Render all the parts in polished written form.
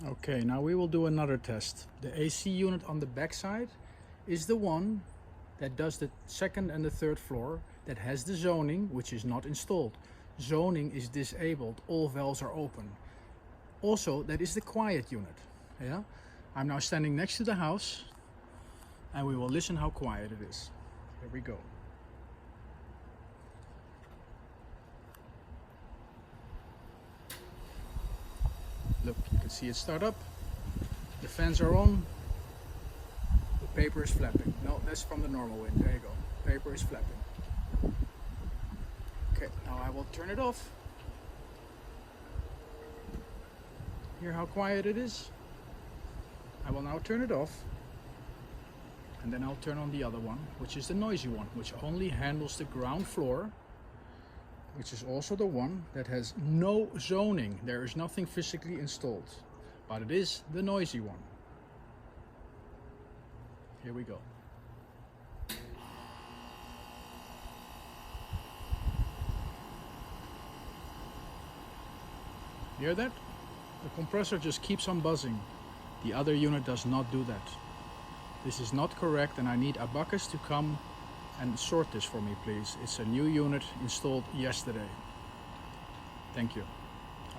Okay, now we will do another test. The AC unit on the back side is the one that does the second and the third floor, that has the zoning, which is not installed. Zoning is disabled, all valves are open. Also, that is the quiet unit. Yeah, I'm now standing next to the house and we will listen how quiet it is. Here we go. Look, you can see it start up. The fans are on. The paper is flapping. No, that's from the normal wind. There you go. Paper is flapping. Okay, now I will turn it off. Hear how quiet it is? I will now turn it off. And then I'll turn on the other one, which is the noisy one, which only handles the ground floor, which is also the one that has no zoning. There is nothing physically installed, but it is the noisy one. Here we go. Hear that? The compressor just keeps on buzzing. The other unit does not do that. This is not correct, and I need ABACUS to come and sort this for me, please. It's a new unit installed yesterday. Thank you.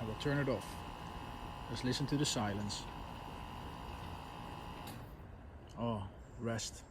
I will turn it off. Just listen to the silence. Oh, rest.